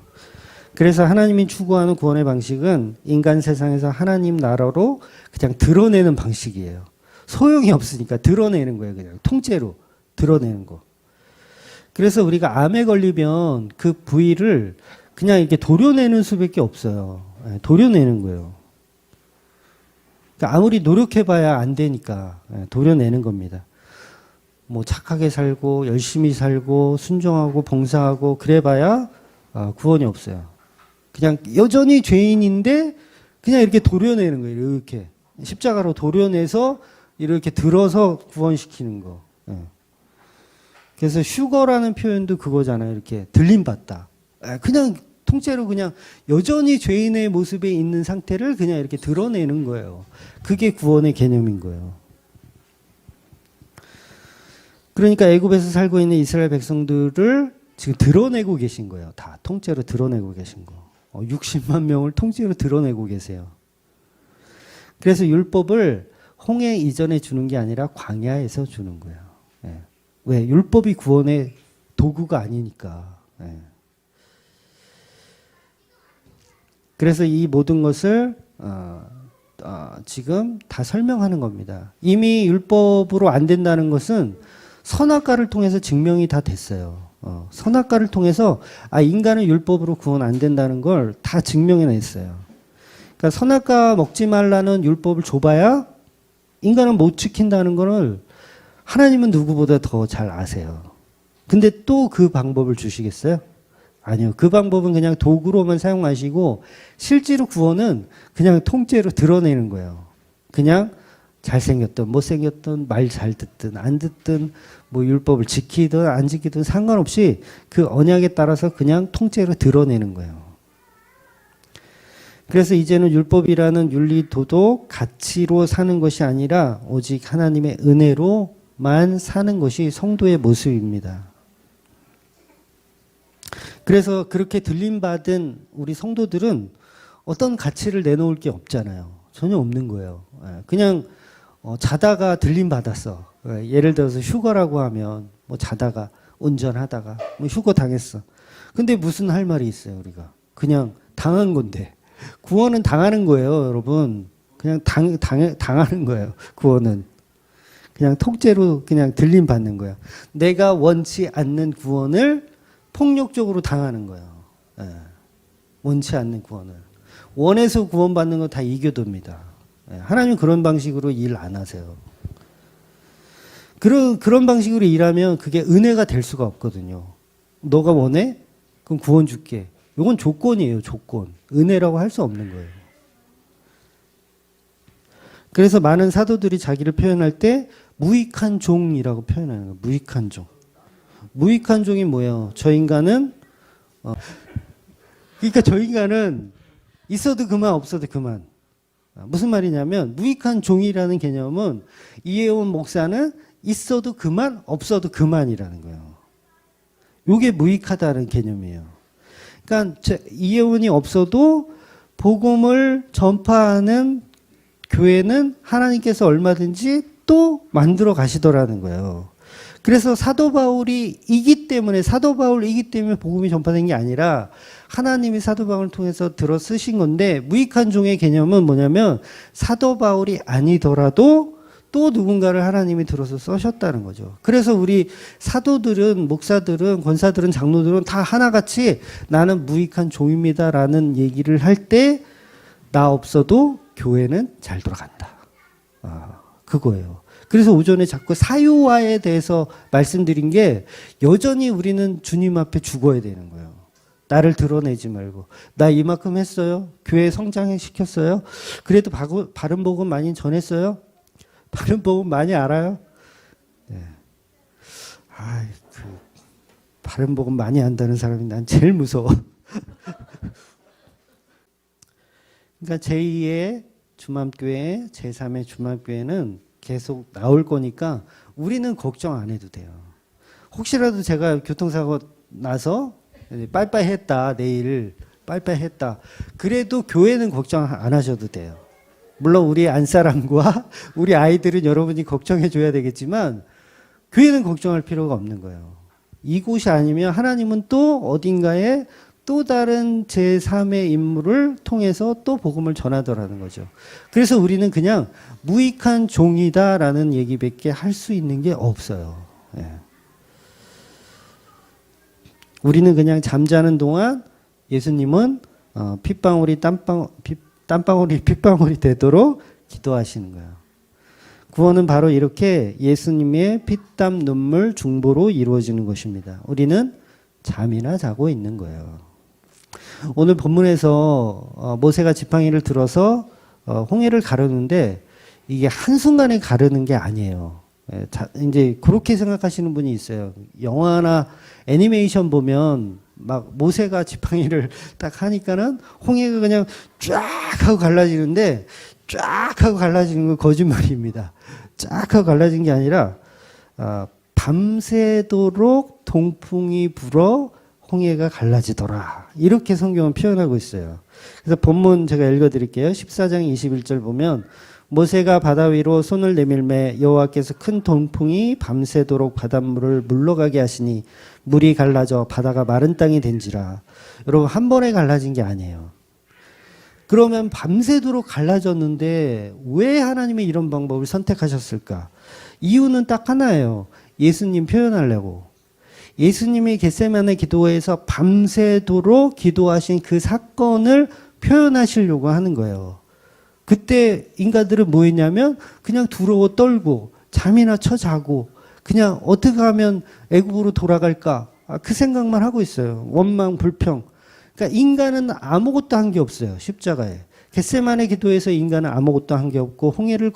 그래서 하나님이 추구하는 구원의 방식은 인간 세상에서 하나님 나라로 그냥 드러내는 방식이에요. 소용이 없으니까 드러내는 거예요. 그냥 통째로 드러내는 거. 그래서 우리가 암에 걸리면 그 부위를 그냥 이렇게 도려내는 수밖에 없어요. 도려내는 거예요. 그러니까 아무리 노력해봐야 안 되니까 도려내는 겁니다. 뭐 착하게 살고 열심히 살고 순종하고 봉사하고 그래봐야 구원이 없어요. 그냥 여전히 죄인인데 그냥 이렇게 도려내는 거예요. 이렇게 십자가로 도려내서 이렇게 들어서 구원시키는 거. 그래서 휴거라는 표현도 그거잖아요. 이렇게 들림받다. 그냥 통째로 그냥 여전히 죄인의 모습에 있는 상태를 그냥 이렇게 드러내는 거예요. 그게 구원의 개념인 거예요. 그러니까 애굽에서 살고 있는 이스라엘 백성들을 지금 드러내고 계신 거예요. 다 통째로 드러내고 계신 거. 60만 명을 통째로 드러내고 계세요. 그래서 율법을 홍해 이전에 주는 게 아니라 광야에서 주는 거예요. 왜? 율법이 구원의 도구가 아니니까. 그래서 이 모든 것을 지금 다 설명하는 겁니다. 이미 율법으로 안 된다는 것은 선악과를 통해서 증명이 다 됐어요. 선악과를 통해서 인간은 율법으로 구원 안 된다는 걸 다 증명해냈어요. 그러니까 선악과 먹지 말라는 율법을 줘봐야 인간은 못 지킨다는 거를 하나님은 누구보다 더 잘 아세요. 근데 또 그 방법을 주시겠어요? 아니요. 그 방법은 그냥 도구로만 사용하시고 실제로 구원은 그냥 통째로 드러내는 거예요. 그냥 잘생겼든 못생겼든 말 잘 듣든 안 듣든 뭐 율법을 지키든 안 지키든 상관없이 그 언약에 따라서 그냥 통째로 드러내는 거예요. 그래서 이제는 율법이라는 윤리, 도덕, 가치로 사는 것이 아니라 오직 하나님의 은혜로만 사는 것이 성도의 모습입니다. 그래서 그렇게 들림받은 우리 성도들은 어떤 가치를 내놓을 게 없잖아요. 전혀 없는 거예요. 그냥 자다가 들림받았어. 예를 들어서 휴거라고 하면 뭐 자다가 운전하다가 뭐 휴거 당했어. 근데 무슨 할 말이 있어요, 우리가. 그냥 당한 건데. 구원은 당하는 거예요, 여러분. 그냥 당하는 거예요, 구원은. 그냥 통째로 그냥 들림받는 거야. 내가 원치 않는 구원을 폭력적으로 당하는 거예요. 원치 않는 구원을. 원해서 구원받는 건 다 이교도입니다. 하나님 그런 방식으로 일 안 하세요. 그런 방식으로 일하면 그게 은혜가 될 수가 없거든요. 너가 원해? 그럼 구원 줄게. 이건 조건이에요, 조건. 은혜라고 할 수 없는 거예요. 그래서 많은 사도들이 자기를 표현할 때 무익한 종이라고 표현하는 거예요. 무익한 종. 무익한 종이 뭐예요? 저 인간은 그러니까 저 인간은 있어도 그만 없어도 그만. 무슨 말이냐면 무익한 종이라는 개념은 이혜원 목사는 있어도 그만 없어도 그만이라는 거예요. 이게 무익하다는 개념이에요. 그러니까 이혜원이 없어도 복음을 전파하는 교회는 하나님께서 얼마든지 또 만들어 가시더라는 거예요. 그래서 사도 바울이기 때문에 복음이 전파된 게 아니라 하나님이 사도 바울을 통해서 들어 쓰신 건데 무익한 종의 개념은 뭐냐면 사도 바울이 아니더라도 또 누군가를 하나님이 들어서 써셨다는 거죠. 그래서 우리 사도들은 목사들은 권사들은 장로들은 다 하나같이 나는 무익한 종입니다라는 얘기를 할 때 나 없어도 교회는 잘 돌아간다. 그거예요. 그래서 오전에 자꾸 사유화에 대해서 말씀드린 게 여전히 우리는 주님 앞에 죽어야 되는 거예요. 나를 드러내지 말고. 나 이만큼 했어요? 교회 성장시켰어요? 그래도 바른 복음 많이 전했어요? 바른 복음 많이 알아요? 네. 바른 복음 많이 안다는 사람이 난 제일 무서워. 그러니까 제2의 주맘교회, 제3의 주맘교회는 계속 나올 거니까 우리는 걱정 안 해도 돼요. 혹시라도 제가 교통사고 나서 빠이빠이 했다, 내일 빠이빠이 했다. 그래도 교회는 걱정 안 하셔도 돼요. 물론 우리 안사람과 우리 아이들은 여러분이 걱정해 줘야 되겠지만 교회는 걱정할 필요가 없는 거예요. 이곳이 아니면 하나님은 또 어딘가에 또 다른 제3의 인물을 통해서 또 복음을 전하더라는 거죠. 그래서 우리는 그냥 무익한 종이다라는 얘기밖에 할 수 있는 게 없어요. 예. 우리는 그냥 잠자는 동안 예수님은 핏방울이 땀방울이 핏방울이 되도록 기도하시는 거예요. 구원은 바로 이렇게 예수님의 피땀 눈물 중보로 이루어지는 것입니다. 우리는 잠이나 자고 있는 거예요. 오늘 본문에서 모세가 지팡이를 들어서 홍해를 가르는데 이게 한순간에 가르는 게 아니에요. 이제 그렇게 생각하시는 분이 있어요. 영화나 애니메이션 보면 막 모세가 지팡이를 딱 하니까는 홍해가 그냥 쫙 하고 갈라지는데 쫙 하고 갈라지는 건 거짓말입니다. 쫙 하고 갈라진 게 아니라 밤새도록 동풍이 불어 홍해가 갈라지더라. 이렇게 성경은 표현하고 있어요. 그래서 본문 제가 읽어드릴게요. 14장 21절 보면 모세가 바다 위로 손을 내밀매 여호와께서 큰 동풍이 밤새도록 바닷물을 물러가게 하시니 물이 갈라져 바다가 마른 땅이 된지라. 여러분 한 번에 갈라진 게 아니에요. 그러면 밤새도록 갈라졌는데 왜 하나님이 이런 방법을 선택하셨을까? 이유는 딱 하나예요. 예수님 표현하려고. 예수님이 겟세마네 기도회에서 밤새도록 기도하신 그 사건을 표현하시려고 하는 거예요. 그때 인간들은 뭐 했냐면 그냥 두려워 떨고 잠이나 쳐 자고 그냥 어떻게 하면 애굽으로 돌아갈까 그 생각만 하고 있어요. 원망 불평. 그러니까 인간은 아무것도 한 게 없어요. 십자가에. 겟세마네 기도에서 인간은 아무것도 한 게 없고 홍해를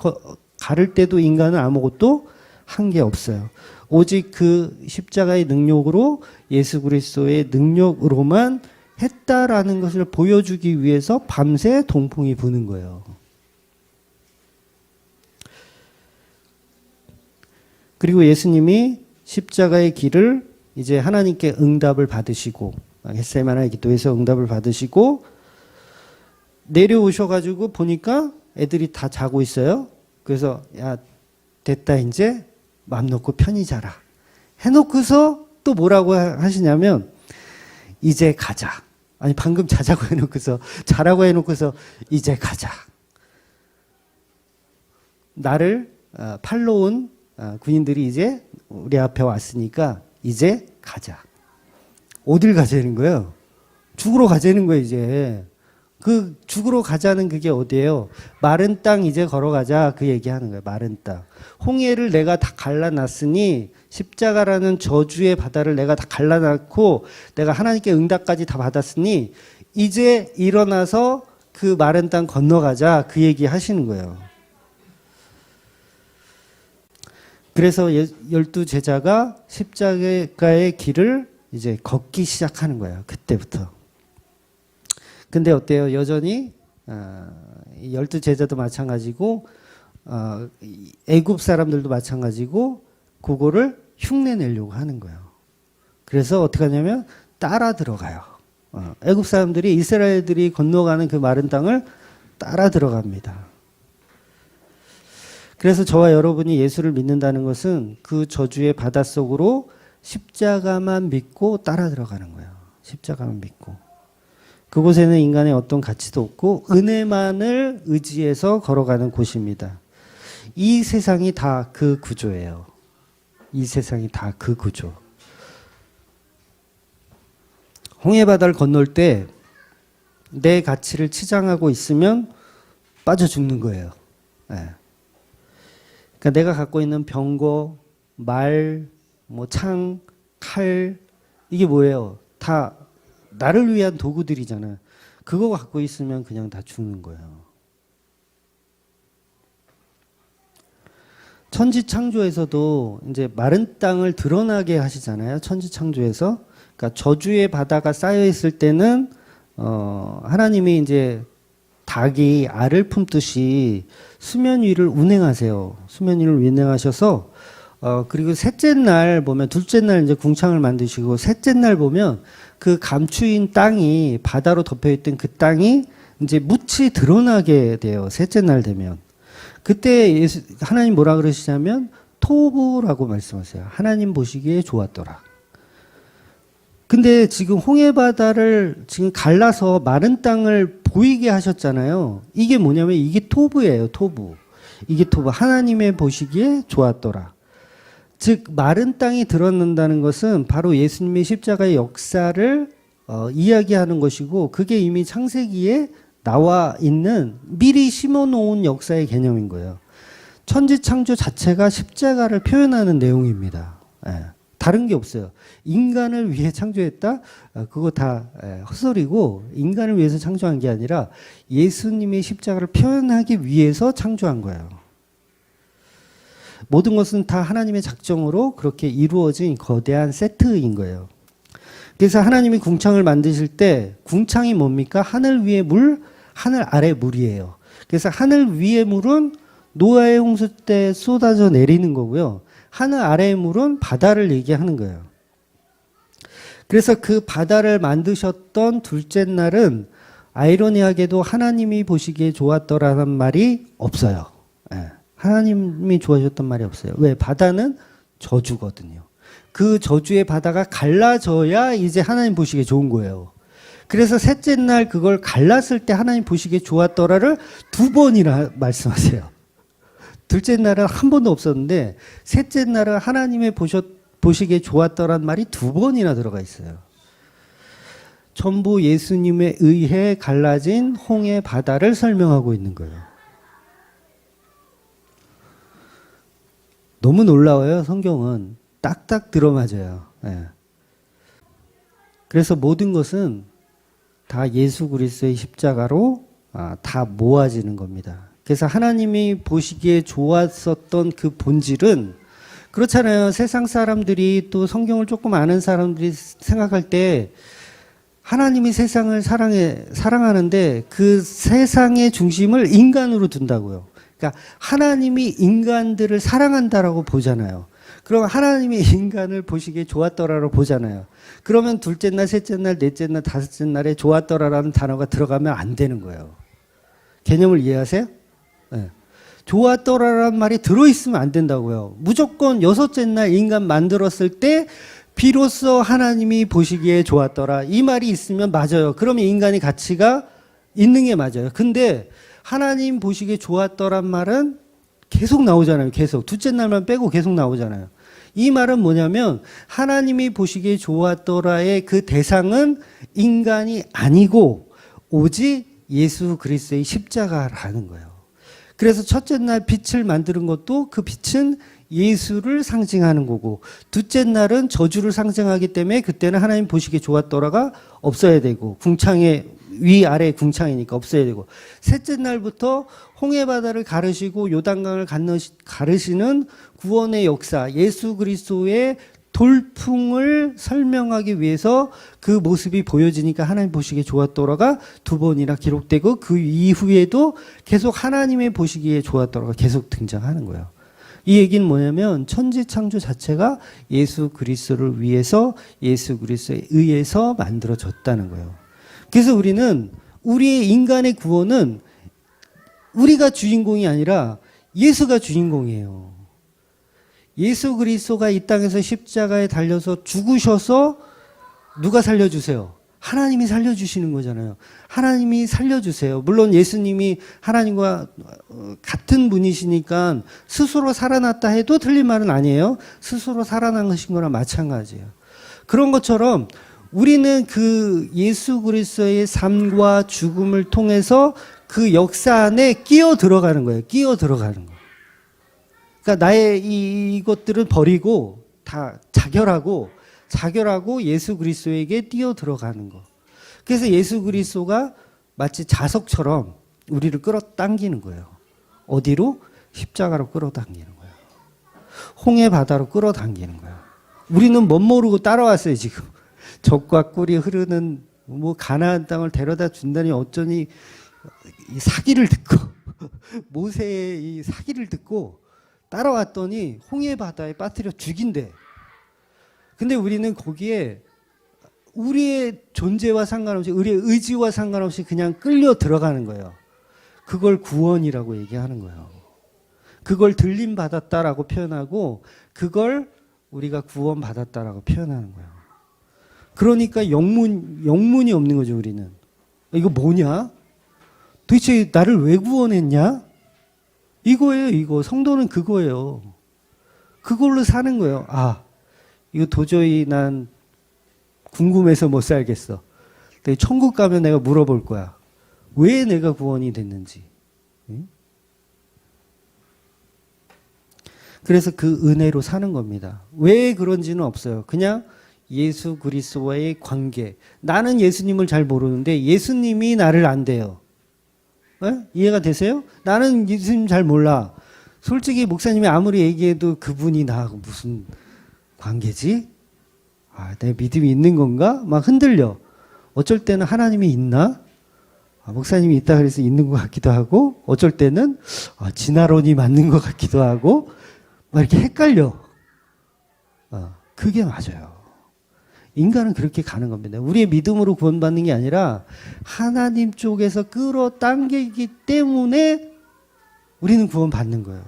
가를 때도 인간은 아무것도 한 게 없어요. 오직 그 십자가의 능력으로 예수 그리스도의 능력으로만 했다라는 것을 보여주기 위해서 밤새 동풍이 부는 거예요. 그리고 예수님이 십자가의 길을 이제 하나님께 응답을 받으시고 겟세마네 기도에서 응답을 받으시고 내려오셔가지고 보니까 애들이 다 자고 있어요. 그래서 야 됐다 이제 마음 놓고 편히 자라 해놓고서 또 뭐라고 하시냐면 이제 가자. 아니 방금 자자고 해놓고서 자라고 해놓고서 이제 가자. 나를 팔러 온 군인들이 이제 우리 앞에 왔으니까 이제 가자. 어딜 가자는 거예요? 죽으러 가자는 거예요 이제. 그 죽으러 가자는 그게 어디예요? 마른 땅 이제 걸어가자 그 얘기하는 거예요. 마른 땅. 홍해를 내가 다 갈라놨으니 십자가라는 저주의 바다를 내가 다 갈라놨고 내가 하나님께 응답까지 다 받았으니 이제 일어나서 그 마른 땅 건너가자 그 얘기 하시는 거예요. 그래서 12 제자가 십자가의 길을 이제 걷기 시작하는 거예요. 그때부터. 근데 어때요? 여전히 12 제자도 마찬가지고 애굽 사람들도 마찬가지고 그거를 흉내내려고 하는 거예요. 그래서 어떻게 하냐면 따라 들어가요. 애굽 사람들이 이스라엘들이 건너가는 그 마른 땅을 따라 들어갑니다. 그래서 저와 여러분이 예수를 믿는다는 것은 그 저주의 바닷속으로 십자가만 믿고 따라 들어가는 거예요. 십자가만 믿고. 그곳에는 인간의 어떤 가치도 없고 은혜만을 의지해서 걸어가는 곳입니다. 이 세상이 다 그 구조예요. 이 세상이 다 그 구조. 홍해바다를 건널 때 내 가치를 치장하고 있으면 빠져 죽는 거예요. 네. 그러니까 내가 갖고 있는 병거, 말, 뭐 창, 칼 이게 뭐예요? 다 나를 위한 도구들이잖아요. 그거 갖고 있으면 그냥 다 죽는 거예요. 천지창조에서도 이제 마른 땅을 드러나게 하시잖아요. 천지창조에서. 그러니까 저주의 바다가 쌓여 있을 때는 하나님이 이제 닭이 알을 품듯이 수면 위를 운행하세요. 수면 위를 운행하셔서 그리고 셋째 날 보면 둘째 날 이제 궁창을 만드시고 셋째 날 보면 그 감추인 땅이 바다로 덮여 있던 그 땅이 이제 묻이 드러나게 돼요. 셋째 날 되면. 그때 하나님 뭐라 그러시냐면 토부라고 말씀하세요. 하나님 보시기에 좋았더라. 근데 지금 홍해 바다를 지금 갈라서 마른 땅을 보이게 하셨잖아요. 이게 뭐냐면 이게 토부예요. 토부. 이게 토부. 하나님의 보시기에 좋았더라. 즉 마른 땅이 드러난다는 것은 바로 예수님의 십자가의 역사를 이야기하는 것이고, 그게 이미 창세기에 나와 있는 미리 심어놓은 역사의 개념인 거예요. 천지창조 자체가 십자가를 표현하는 내용입니다. 예, 다른 게 없어요. 인간을 위해 창조했다? 그거 다 헛소리고, 인간을 위해서 창조한 게 아니라 예수님의 십자가를 표현하기 위해서 창조한 거예요. 모든 것은 다 하나님의 작정으로 그렇게 이루어진 거대한 세트인 거예요. 그래서 하나님이 궁창을 만드실 때 궁창이 뭡니까? 하늘 위의 물, 하늘 아래 물이에요. 그래서 하늘 위의 물은 노아의 홍수 때 쏟아져 내리는 거고요. 하늘 아래의 물은 바다를 얘기하는 거예요. 그래서 그 바다를 만드셨던 둘째 날은 아이러니하게도 하나님이 보시기에 좋았더라는 말이 없어요. 예. 하나님이 좋아하셨던 말이 없어요. 왜? 바다는 저주거든요. 그 저주의 바다가 갈라져야 이제 하나님 보시기에 좋은 거예요. 그래서 셋째 날 그걸 갈랐을 때 하나님 보시기에 좋았더라를 2번이나 말씀하세요. 둘째 날은 한 번도 없었는데 셋째 날은 하나님의 보시기에 좋았더란 말이 2번이나 들어가 있어요. 전부 예수님에 의해 갈라진 홍해 바다를 설명하고 있는 거예요. 너무 놀라워요. 성경은 딱딱 들어맞아요. 예. 그래서 모든 것은 다 예수 그리스도의 십자가로 다 모아지는 겁니다. 그래서 하나님이 보시기에 좋았었던 그 본질은, 그렇잖아요. 세상 사람들이 또 성경을 조금 아는 사람들이 생각할 때 하나님이 세상을 사랑하는데 그 세상의 중심을 인간으로 둔다고요. 그러니까 하나님이 인간들을 사랑한다라고 보잖아요. 그럼 하나님이 인간을 보시기에 좋았더라로 보잖아요. 그러면 둘째 날, 셋째 날, 넷째 날, 다섯째 날에 좋았더라라는 단어가 들어가면 안 되는 거예요. 개념을 이해하세요? 네. 좋았더라라는 말이 들어있으면 안 된다고요. 무조건 여섯째 날 인간 만들었을 때 비로소 하나님이 보시기에 좋았더라, 이 말이 있으면 맞아요. 그러면 인간의 가치가 있는 게 맞아요. 근데 하나님 보시기에 좋았더란 말은 계속 나오잖아요. 계속. 둘째 날만 빼고 계속 나오잖아요. 이 말은 뭐냐면 하나님이 보시기에 좋았더라의 그 대상은 인간이 아니고 오직 예수 그리스도의 십자가라는 거예요. 그래서 첫째 날 빛을 만드는 것도 그 빛은 예수를 상징하는 거고, 둘째 날은 저주를 상징하기 때문에 그때는 하나님 보시기에 좋았더라가 없어야 되고, 궁창의 위아래 궁창이니까 없어야 되고, 셋째 날부터 홍해바다를 가르시고 요단강을 가르시는 구원의 역사, 예수 그리스도의 돌풍을 설명하기 위해서 그 모습이 보여지니까 하나님 보시기에 좋았더라가 2번이나 기록되고, 그 이후에도 계속 하나님의 보시기에 좋았더라가 계속 등장하는 거예요. 이 얘기는 뭐냐면 천지창조 자체가 예수 그리스도를 위해서, 예수 그리스도에 의해서 만들어졌다는 거예요. 그래서 우리는 우리의 인간의 구원은 우리가 주인공이 아니라 예수가 주인공이에요. 예수 그리스도가 이 땅에서 십자가에 달려서 죽으셔서 누가 살려주세요? 하나님이 살려주시는 거잖아요. 하나님이 살려주세요. 물론 예수님이 하나님과 같은 분이시니까 스스로 살아났다 해도 틀린 말은 아니에요. 스스로 살아난 것인 거랑 마찬가지예요. 그런 것처럼 우리는 그 예수 그리스도의 삶과 죽음을 통해서 그 역사 안에 끼어 들어가는 거예요. 끼어 들어가는 거. 그러니까 나의 이것들은 버리고 다 자결하고 예수 그리스도에게 뛰어 들어가는 거. 그래서 예수 그리스도가 마치 자석처럼 우리를 끌어당기는 거예요. 어디로? 십자가로 끌어당기는 거예요. 홍해 바다로 끌어당기는 거예요. 우리는 멋 모르고 따라왔어요. 지금 젖과 꿀이 흐르는 가나안 땅을 데려다 준다니 어쩌니 이 사기를 듣고 모세의 이 사기를 듣고 따라왔더니 홍해 바다에 빠뜨려 죽인대. 근데 우리는 거기에 우리의 존재와 상관없이 우리의 의지와 상관없이 그냥 끌려 들어가는 거예요. 그걸 구원이라고 얘기하는 거예요. 그걸 들림 받았다라고 표현하고 그걸 우리가 구원 받았다라고 표현하는 거예요. 그러니까 영문이 없는 거죠, 우리는. 이거 뭐냐? 도대체 나를 왜 구원했냐? 이거예요, 이거. 성도는 그거예요. 그걸로 사는 거예요. 아, 이거 도저히 난 궁금해서 못 살겠어. 근데 천국 가면 내가 물어볼 거야. 왜 내가 구원이 됐는지. 응? 그래서 그 은혜로 사는 겁니다. 왜 그런지는 없어요. 그냥 예수 그리스도와의 관계. 나는 예수님을 잘 모르는데 예수님이 나를 안대요. 이해가 되세요? 나는 예수님 잘 몰라. 솔직히 목사님이 아무리 얘기해도 그분이 나하고 무슨 관계지? 아, 내 믿음이 있는 건가? 막 흔들려. 어쩔 때는 하나님이 있나? 아, 목사님이 있다 그래서 있는 것 같기도 하고, 어쩔 때는 진화론이 맞는 것 같기도 하고, 막 이렇게 헷갈려. 그게 맞아요. 인간은 그렇게 가는 겁니다. 우리의 믿음으로 구원받는 게 아니라 하나님 쪽에서 끌어당기기 때문에 우리는 구원받는 거예요.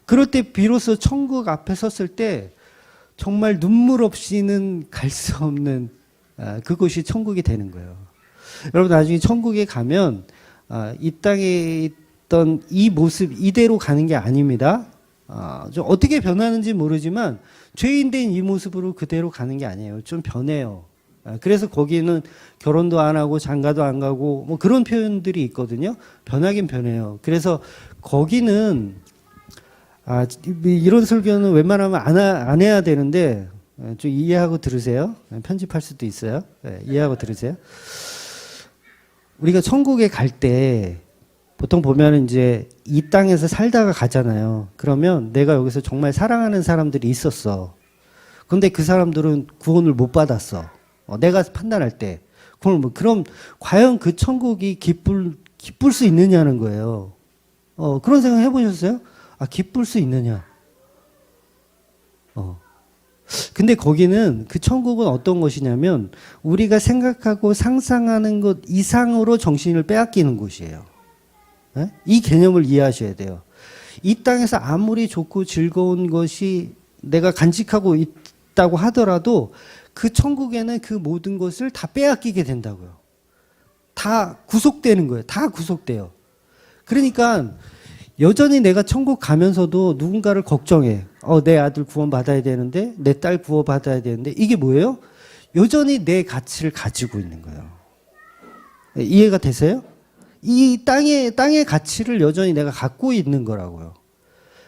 그럴 때 비로소 천국 앞에 섰을 때 정말 눈물 없이는 갈 수 없는 그곳이 천국이 되는 거예요. 여러분 나중에 천국에 가면 이 땅에 있던 이 모습 이대로 가는 게 아닙니다. 좀 어떻게 변하는지 모르지만 죄인 된 이 모습으로 그대로 가는 게 아니에요. 좀 변해요. 그래서 거기는 결혼도 안 하고 장가도 안 가고 뭐 그런 표현들이 있거든요. 변하긴 변해요. 그래서 거기는 이런 설교는 웬만하면 안 해야 되는데 좀 이해하고 들으세요. 편집할 수도 있어요. 이해하고 들으세요. 우리가 천국에 갈 때 보통 보면 이제 이 땅에서 살다가 가잖아요. 그러면 내가 여기서 정말 사랑하는 사람들이 있었어. 근데 그 사람들은 구원을 못 받았어. 내가 판단할 때. 그럼 과연 그 천국이 기쁠 수 있느냐는 거예요. 그런 생각 해보셨어요? 기쁠 수 있느냐? 근데 거기는 그 천국은 어떤 곳이냐면 우리가 생각하고 상상하는 것 이상으로 정신을 빼앗기는 곳이에요. 이 개념을 이해하셔야 돼요. 이 땅에서 아무리 좋고 즐거운 것이 내가 간직하고 있다고 하더라도 그 천국에는 그 모든 것을 다 빼앗기게 된다고요. 다 구속되는 거예요. 다 구속돼요. 그러니까 여전히 내가 천국 가면서도 누군가를 걱정해. 내 아들 구원받아야 되는데, 내 딸 구원받아야 되는데, 이게 뭐예요? 여전히 내 가치를 가지고 있는 거예요. 이해가 되세요? 이 땅의 가치를 여전히 내가 갖고 있는 거라고요.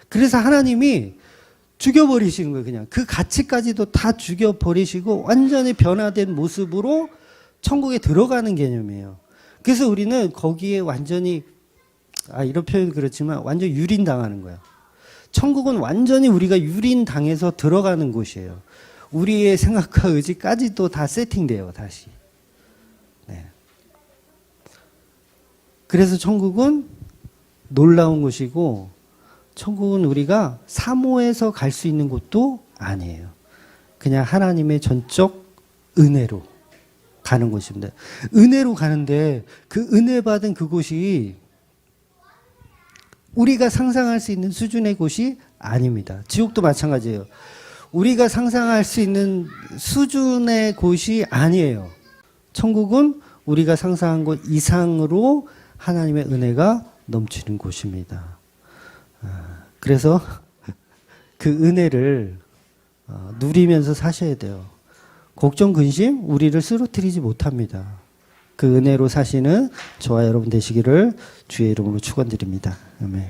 그래서 하나님이 죽여버리시는 거예요, 그냥. 그 가치까지도 다 죽여버리시고 완전히 변화된 모습으로 천국에 들어가는 개념이에요. 그래서 우리는 거기에 완전히, 이런 표현 그렇지만 완전 유린당하는 거예요. 천국은 완전히 우리가 유린당해서 들어가는 곳이에요. 우리의 생각과 의지까지도 다 세팅돼요, 다시. 그래서 천국은 놀라운 곳이고 천국은 우리가 사모해서 갈 수 있는 곳도 아니에요. 그냥 하나님의 전적 은혜로 가는 곳입니다. 은혜로 가는데 그 은혜 받은 그곳이 우리가 상상할 수 있는 수준의 곳이 아닙니다. 지옥도 마찬가지예요. 우리가 상상할 수 있는 수준의 곳이 아니에요. 천국은 우리가 상상한 것 이상으로 하나님의 은혜가 넘치는 곳입니다. 그래서 그 은혜를 누리면서 사셔야 돼요. 걱정, 근심 우리를 쓰러뜨리지 못합니다. 그 은혜로 사시는 저와 여러분 되시기를 주의 이름으로 축원드립니다. 아멘.